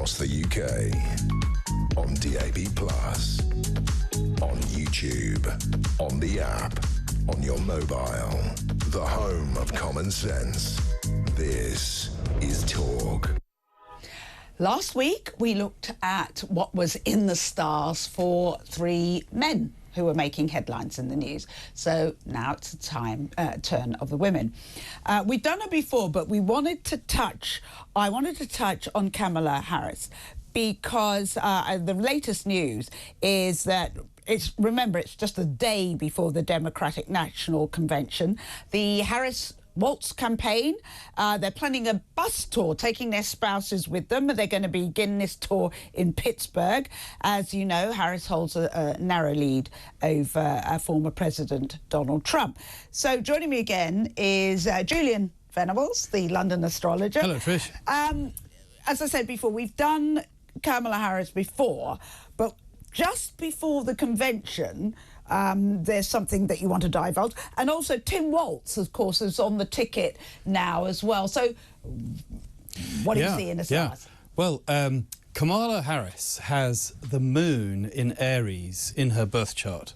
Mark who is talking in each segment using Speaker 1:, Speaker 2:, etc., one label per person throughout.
Speaker 1: across the UK, on DAB+, on YouTube, on the app, on your mobile, the home of common sense. This is Talk.
Speaker 2: Last week, we looked at what was in the stars for three men who were making headlines in the news. So now it's the turn of the women. We've done it before, but I wanted to touch on Kamala Harris because the latest news is that remember, it's just a day before the Democratic National Convention. The Harris Waltz campaign, they're planning a bus tour, taking their spouses with them. They're going to begin this tour in Pittsburgh. As you know, Harris holds a narrow lead over former President Donald Trump. So joining me again is Julian Venables, the London Astrologer.
Speaker 3: Hello, Trish.
Speaker 2: As I said before, we've done Kamala Harris before, but just before the convention, there's something that you want to divulge. And also Tim Walz, of course, is on the ticket now as well. So what do you see in the stars?
Speaker 3: Well, Kamala Harris has the moon in Aries in her birth chart.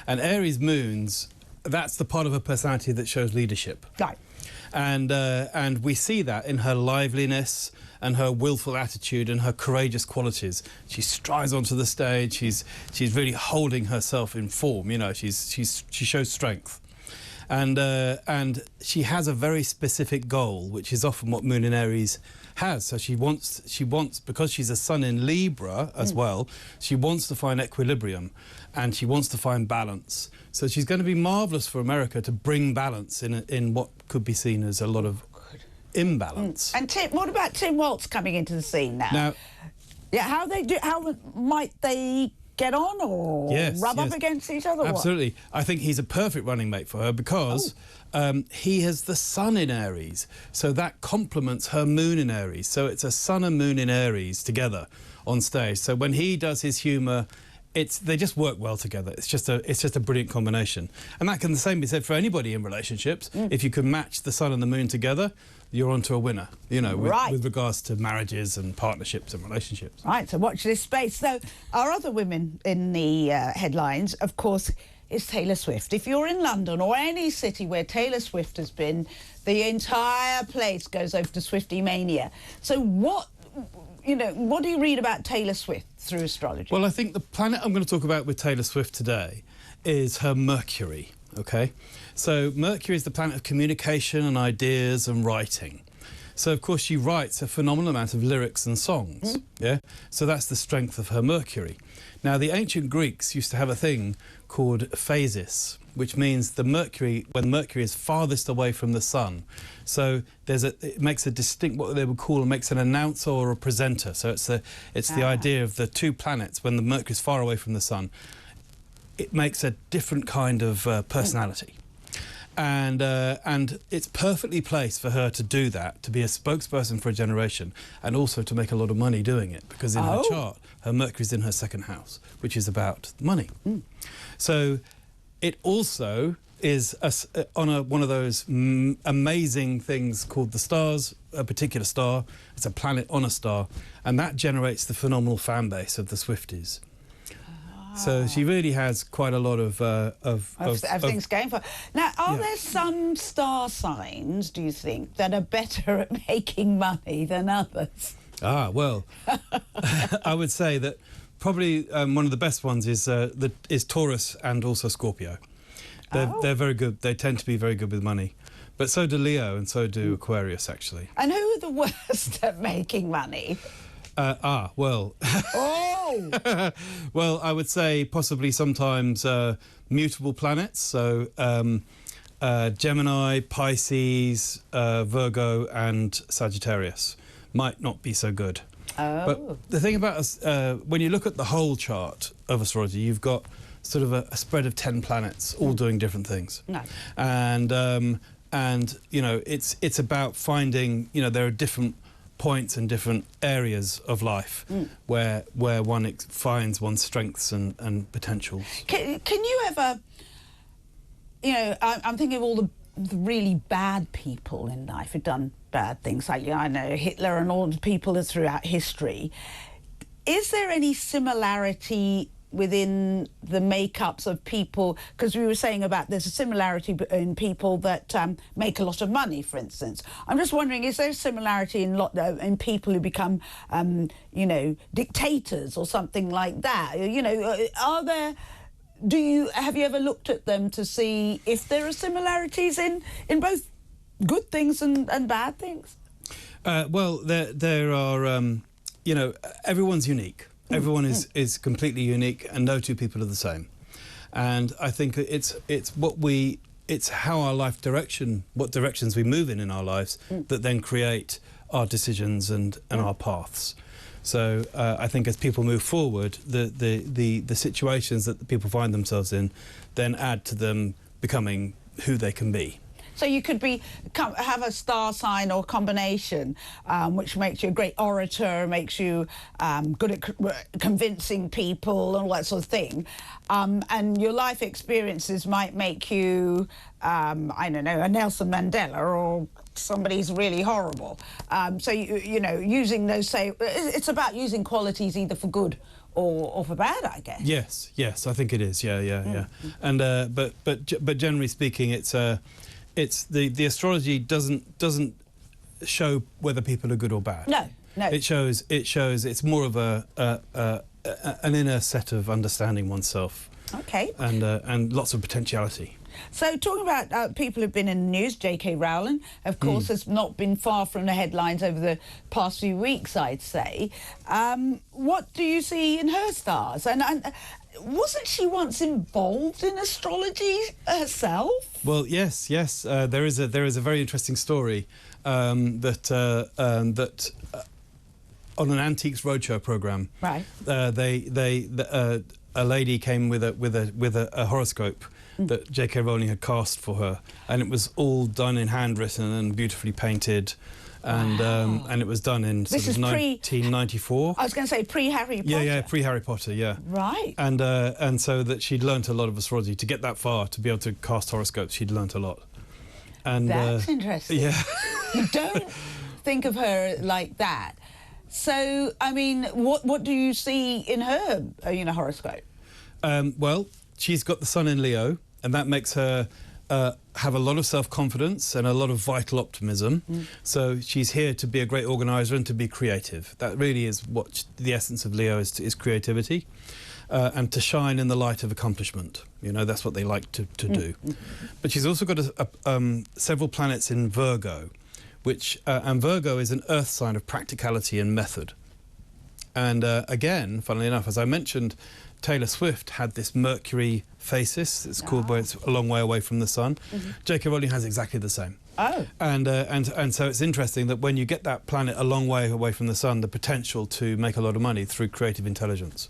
Speaker 3: And Aries moons, that's the part of her personality that shows leadership.
Speaker 2: Right.
Speaker 3: And we see that in her liveliness and her willful attitude and her courageous qualities. She strides onto the stage. She's really holding herself in form. You know, she shows strength, and she has a very specific goal, which is often what Moon in Aries has. So she wants because she's a Sun in Libra as well. She wants to find equilibrium, and she wants to find balance. So she's going to be marvellous for America to bring balance in what could be seen as a lot of imbalance.
Speaker 2: And what about Tim Walz coming into the scene now? Yeah, how might they get on or rub up against each other?
Speaker 3: Absolutely. I think he's a perfect running mate for her because he has the Sun in Aries, so that complements her Moon in Aries. So it's a Sun and Moon in Aries together on stage. So when he does his humour, they just work well together. It's just a brilliant combination, and that can the same be said for anybody in relationships. If you can match the Sun and the Moon together, you're onto a winner. You know, with regards to marriages and partnerships and relationships.
Speaker 2: Right. So watch this space. So our other women in the headlines, of course, is Taylor Swift. If you're in London or any city where Taylor Swift has been, the entire place goes over to Swiftie mania. So what do you read about Taylor Swift through astrology?
Speaker 3: Well, I think the planet I'm going to talk about with Taylor Swift today is her Mercury, okay? So Mercury is the planet of communication and ideas and writing. So, of course, she writes a phenomenal amount of lyrics and songs, yeah? So that's the strength of her Mercury. Now, the ancient Greeks used to have a thing called phasis, which means when Mercury is farthest away from the sun. So it makes a distinct, what they would call, makes an announcer or a presenter. So it's the idea of the two planets, when the Mercury is far away from the sun, it makes a different kind of personality. And it's perfectly placed for her to do that, to be a spokesperson for a generation, and also to make a lot of money doing it, because in her chart, her Mercury's in her second house, which is about money. So it also is on one of those amazing things called the stars, a particular star. It's a planet on a star, and that generates the phenomenal fan base of the Swifties. So she really has quite a lot of
Speaker 2: things going for her. Now, are there some star signs, do you think, that are better at making money than others?
Speaker 3: Well, I would say that probably one of the best ones is Taurus and also Scorpio. They're very good. They tend to be very good with money. But so do Leo and so do Aquarius, actually.
Speaker 2: And who are the worst at making money?
Speaker 3: Well... well, I would say possibly sometimes mutable planets, so Gemini, Pisces, Virgo and Sagittarius might not be so good. But the thing about us, when you look at the whole chart of astrology, you've got sort of a spread of 10 planets all doing different things. And you know, it's about finding, you know, there are different points and different areas of life where one finds one's strengths and potentials.
Speaker 2: Can you ever, you know, I'm thinking of all the the really bad people in life who've done bad things, like, I know Hitler and all the people throughout history. Is there any similarity within the makeups of people? Because we were saying about there's a similarity in people that make a lot of money, for instance. I'm just wondering, is there a similarity in people who become, you know, dictators or something like that? You know, are there? Have you ever looked at them to see if there are similarities in both good things and bad things?
Speaker 3: Well, there are. You know, everyone's unique. Everyone is completely unique, and no two people are the same. And I think it's how our life direction, what directions we move in our lives, that then create our decisions and our paths. So I think as people move forward, the situations that the people find themselves in then add to them becoming who they can be.
Speaker 2: So you could have a star sign or combination, which makes you a great orator, makes you good at convincing people and all that sort of thing. And your life experiences might make you, I don't know, a Nelson Mandela or somebody who's really horrible. So, you know, using those, it's about using qualities either for good or for bad, I guess. Yes, I think it is. Yeah. And but generally speaking, it's the astrology doesn't show whether people are good or bad. No. It shows it's more of an inner set of understanding oneself. Okay. And lots of potentiality. So talking about people who've been in the news, JK Rowling, of course, has not been far from the headlines over the past few weeks, I'd say. What do you see in her stars? And wasn't she once involved in astrology herself?
Speaker 3: Well, yes. There is a very interesting story that on an Antiques Roadshow program. Right. A lady came with a horoscope that JK Rowling had cast for her, and it was all done in handwritten and beautifully painted. And it was done in sort of 1994.
Speaker 2: I was going to say pre-Harry Potter.
Speaker 3: Yeah, pre-Harry Potter, yeah.
Speaker 2: Right.
Speaker 3: And so that she'd learnt a lot of astrology. To get that far, to be able to cast horoscopes, she'd learnt a lot. And
Speaker 2: that's interesting.
Speaker 3: Yeah.
Speaker 2: You don't think of her like that. So, I mean, what do you see in her, horoscope?
Speaker 3: Well, she's got the sun in Leo, and that makes her have a lot of self-confidence and a lot of vital optimism. So she's here to be a great organiser and to be creative. That really is what the essence of Leo is creativity, and to shine in the light of accomplishment. You know, that's what they like to do. But she's also got several planets in Virgo, and Virgo is an earth sign of practicality and method. And again, funnily enough, as I mentioned, Taylor Swift had this Mercury phasis. It's called where it's a long way away from the sun. JK Rowling has exactly the same. Oh. And so it's interesting that when you get that planet a long way away from the sun, the potential to make a lot of money through creative intelligence.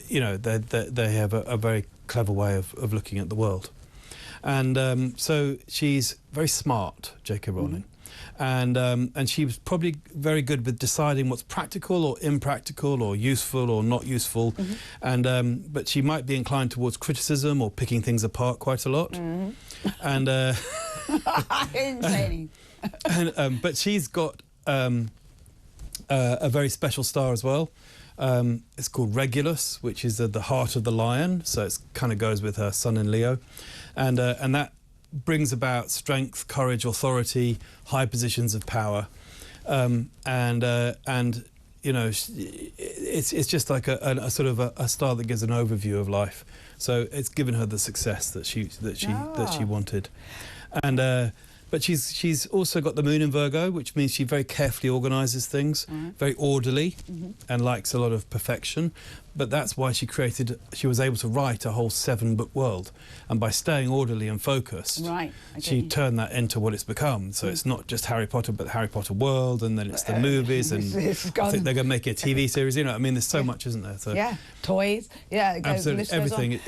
Speaker 3: You know, they have a very clever way of looking at the world. And so she's very smart, JK Rowling. And she was probably very good with deciding what's practical or impractical or useful or not useful. But she might be inclined towards criticism or picking things apart quite a lot. And
Speaker 2: I didn't say anything.
Speaker 3: But she's got a very special star as well. It's called Regulus, which is the heart of the lion. So it kind of goes with her sun in Leo, and that brings about strength, courage, authority, high positions of power, and you know, it's just like a sort of a star that gives an overview of life. So it's given her the success that she wanted, and but she's also got the moon in Virgo, which means she very carefully organises things, very orderly, and likes a lot of perfection. But that's why she was able to write a whole 7-book world. And by staying orderly and focused, she turned that into what it's become. So it's not just Harry Potter, but the Harry Potter world, and then it's the movies, and I think they're going to make a TV series. You know, I mean, there's so much, isn't there? So,
Speaker 2: yeah, toys. Yeah, it goes,
Speaker 3: absolutely, everything.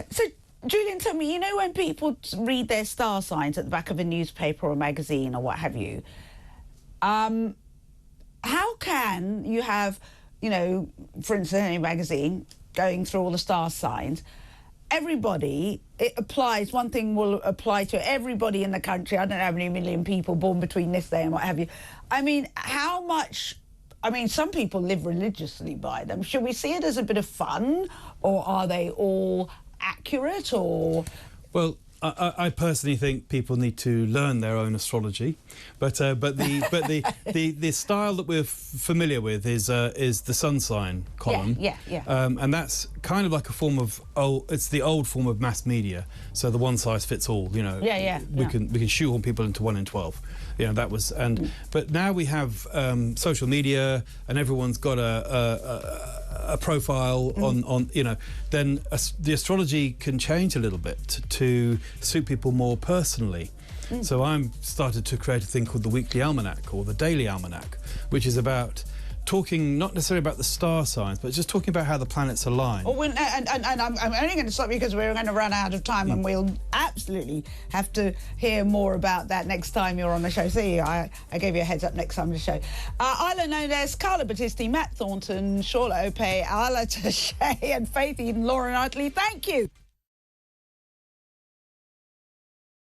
Speaker 2: So, Julian, tell me, you know when people read their star signs at the back of a newspaper or a magazine or what have you, how can you have, you know, for instance, any magazine going through all the star signs, everybody, it applies, one thing will apply to everybody in the country. I don't know how many million people born between this day and what have you. I mean, how much... I mean, some people live religiously by them. Should we see it as a bit of fun, or are they all accurate, or...?
Speaker 3: Well, I personally think people need to learn their own astrology, but the style that we're familiar with is the sun sign column.
Speaker 2: Yeah.
Speaker 3: And that's kind of like a form of it's the old form of mass media. So the one size fits all. You know. We can shoehorn people into 1 in 12. You know, that was but now we have social media, and everyone's got a profile on you know, then the astrology can change a little bit to suit people more personally. So I'm started to create a thing called the Weekly Almanac or the Daily Almanac, which is about talking not necessarily about the star signs, but just talking about how the planets align.
Speaker 2: Oh, and I'm only going to stop you because we're going to run out of time, and we'll absolutely have to hear more about that next time you're on the show. See, I gave you a heads up next time on the show. Isla Nones, Carla Battisti, Matt Thornton, Shawla Ope, Ala Tashay, and Faith Eden, Laura Knightley, thank you.